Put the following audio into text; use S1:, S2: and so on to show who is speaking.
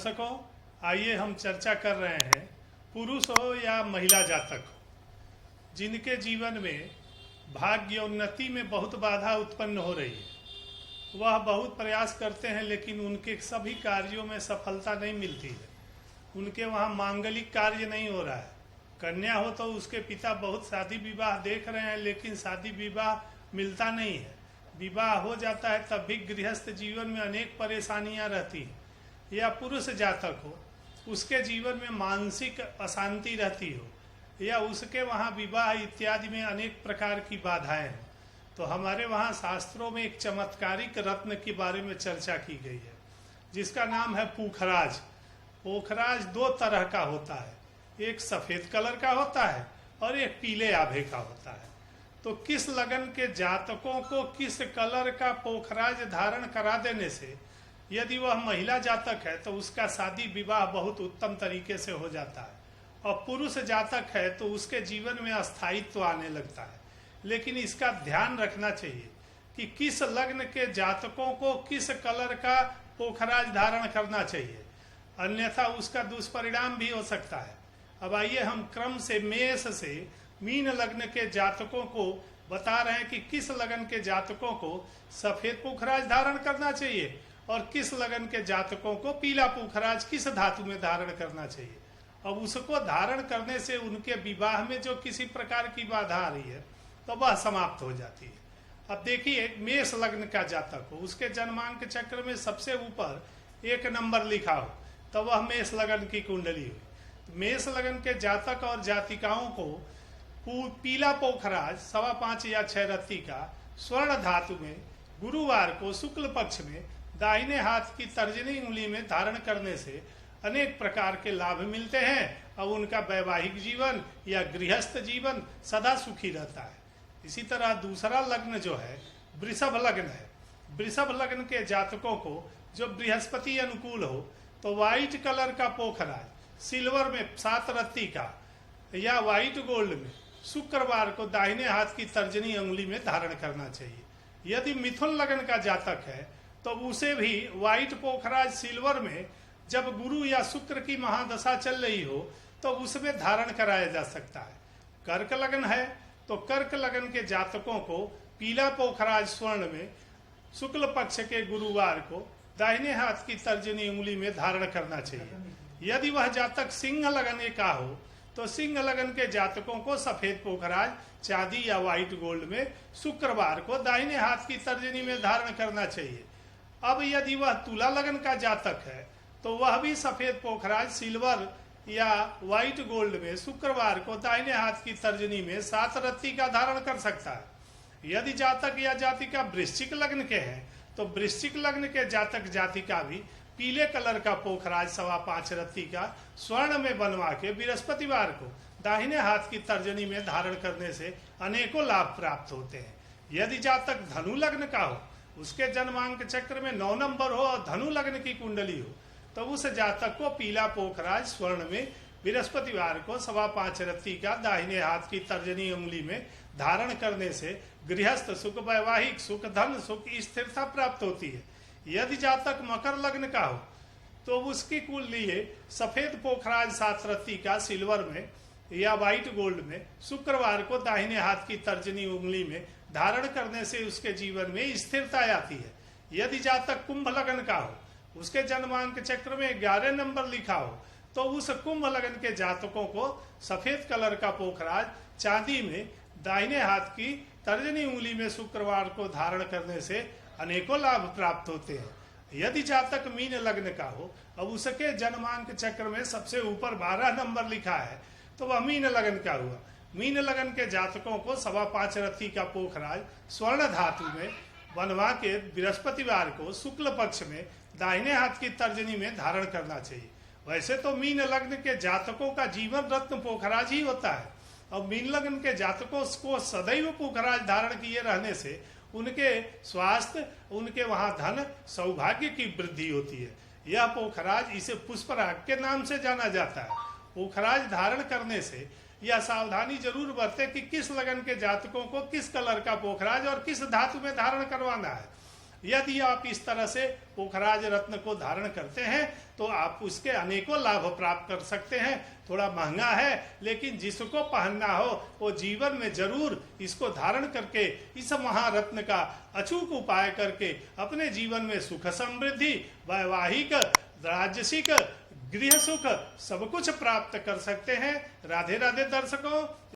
S1: दर्शकों, आइए हम चर्चा कर रहे हैं पुरुष हो या महिला जातक हो, जिनके जीवन में भाग्योन्नति में बहुत बाधा उत्पन्न हो रही है। वह बहुत प्रयास करते हैं लेकिन उनके सभी कार्यों में सफलता नहीं मिलती है। उनके वहाँ मांगलिक कार्य नहीं हो रहा है। कन्या हो तो उसके पिता बहुत शादी विवाह देख रहे हैं लेकिन शादी विवाह मिलता नहीं है। विवाह हो जाता है तब भी गृहस्थ जीवन में अनेक परेशानियां रहती हैं। या पुरुष जातक हो, उसके जीवन में मानसिक अशांति रहती हो, या उसके वहाँ विवाह इत्यादि में अनेक प्रकार की बाधाएं हैं। तो हमारे वहाँ शास्त्रों में एक चमत्कारिक रत्न के बारे में चर्चा की गई है, जिसका नाम है पूखराज। पोखराज दो तरह का होता है, एक सफेद कलर का होता है और एक पीले आभे का होता है। तो किस लगन के जातकों को किस कलर का पोखराज धारण करा देने से, यदि वह महिला जातक है तो उसका शादी विवाह बहुत उत्तम तरीके से हो जाता है, और पुरुष जातक है तो उसके जीवन में अस्थायित्व आने लगता है। लेकिन इसका ध्यान रखना चाहिए कि किस लग्न के जातकों को किस कलर का पोखराज धारण करना चाहिए, अन्यथा उसका दुष्परिणाम भी हो सकता है। अब आइए हम क्रम से मेष से मीन लग्न के जातकों को बता रहे हैं कि किस लगन के जातकों को सफेद पोखराज धारण करना चाहिए और किस लगन के जातकों को पीला पोखराज किस धातु में धारण करना चाहिए। अब उसको धारण करने से उनके विवाह में जो किसी प्रकार की बाधा आ रही है तो वह समाप्त हो जाती है। अब देखिए, मेष लग्न का जातक हो, उसके जन्मांक चक्र में सबसे ऊपर 1 नंबर लिखा हो तो वह मेष लगन की कुंडली हुई। मेष लगन के जातक और जातिकाओं को पीला पोखराज 5.25 या 6 रत्ती का स्वर्ण धातु में गुरुवार को शुक्ल पक्ष में दाहिने हाथ की तर्जनी उंगली में धारण करने से अनेक प्रकार के लाभ मिलते हैं और उनका वैवाहिक जीवन या गृहस्थ जीवन सदा सुखी रहता है। इसी तरह दूसरा लग्न जो है वृषभ लग्न है। वृषभ लग्न के जातकों को जो बृहस्पति अनुकूल हो तो व्हाइट कलर का पोखराज सिल्वर में 7 रत्ती का या व्हाइट गोल्ड में शुक्रवार को दाहिने हाथ की तर्जनी उंगली में धारण करना चाहिए। यदि मिथुन लगन का जातक है तो उसे भी व्हाइट पोखराज सिल्वर में जब गुरु या शुक्र की महादशा चल रही हो तो उसमें धारण कराया जा सकता है। कर्क लगन है तो कर्क लगन के जातकों को पीला पोखराज स्वर्ण में शुक्ल पक्ष के गुरुवार को दाहिने हाथ की तर्जनी उंगली में धारण करना चाहिए। यदि वह जातक सिंह लगन का हो तो सिंह लगन के जातकों को सफेद पोखराज चांदी या व्हाइट गोल्ड में शुक्रवार को दाहिने हाथ की तर्जनी में धारण करना चाहिए। अब यदि वह तुला लगन का जातक है तो वह भी सफेद पोखराज सिल्वर या व्हाइट गोल्ड में शुक्रवार को दाहिने हाथ की तर्जनी में 7 रत्ती का धारण कर सकता है। यदि जातक या जातिका वृश्चिक लग्न के हैं तो वृश्चिक लग्न के जातक जातिका भी पीले कलर का पोखराज 5.25 रत्ती का स्वर्ण में बनवा के बृहस्पतिवार को दाहिने हाथ की तर्जनी में धारण करने से अनेकों लाभ प्राप्त होते हैं। यदि जातक धनु लग्न का हो, उसके जन्मांक चक्र में 9 नंबर हो और धनु लग्न की कुंडली हो तो उस जातक को पीला पोखराज स्वर्ण में बृहस्पतिवार को 5.25 रत्ती का दाहिने हाथ की तर्जनी उंगली में धारण करने से गृहस्थ सुख, वैवाहिक सुख, धन सुख, स्थिरता प्राप्त होती है। यदि जातक मकर लग्न का हो तो उसकी कुल लिए सफेद पोखराज 7 रत्ती का सिल्वर में या व्हाइट गोल्ड में शुक्रवार को दाहिने हाथ की तर्जनी उंगली में धारण करने से उसके जीवन में स्थिरता आती है। यदि जातक कुंभ लगन का हो, उसके जन्मांक चक्र में 11 नंबर लिखा हो तो उस कुंभ लगन के जातकों को सफेद कलर का पोखराज चांदी में दाहिने हाथ की तर्जनी उंगली में शुक्रवार को धारण करने से अनेकों लाभ प्राप्त होते हैं। यदि जातक मीन लग्न का हो अब उसके जन्मांक चक्र में सबसे ऊपर 12 नंबर लिखा है तो वह मीन लगन का हुआ। मीन लगन के जातकों को 5.25 रत्ती का पोखराज स्वर्ण धातु में बनवा के बृहस्पतिवार को शुक्ल पक्ष में दाहिने हाथ की तर्जनी में धारण करना चाहिए। वैसे तो मीन लग्न के जातकों का जीवन रत्न पोखराज ही होता है और मीन लग्न के जातकों को सदैव पोखराज धारण किए रहने से उनके स्वास्थ्य, उनके वहां धन, सौभाग्य की वृद्धि होती है। यह पोखराज इसे पुष्पराग के नाम से जाना जाता है। पोखराज धारण करने से यह सावधानी जरूर बरते कि किस लगन के जातकों को किस कलर का पोखराज और किस धातु में धारण करवाना है। यदि आप इस तरह से पोखराज रत्न को धारण करते हैं तो आप उसके अनेकों लाभ प्राप्त कर सकते हैं। थोड़ा महंगा है, लेकिन जिसको पहनना हो वो जीवन में जरूर इसको धारण करके इस महारत्न का अचूक उपाय करके अपने जीवन में सुख समृद्धि, वैवाहिक, राजसिक, गृह सुख सब कुछ प्राप्त कर सकते हैं। राधे राधे दर्शकों।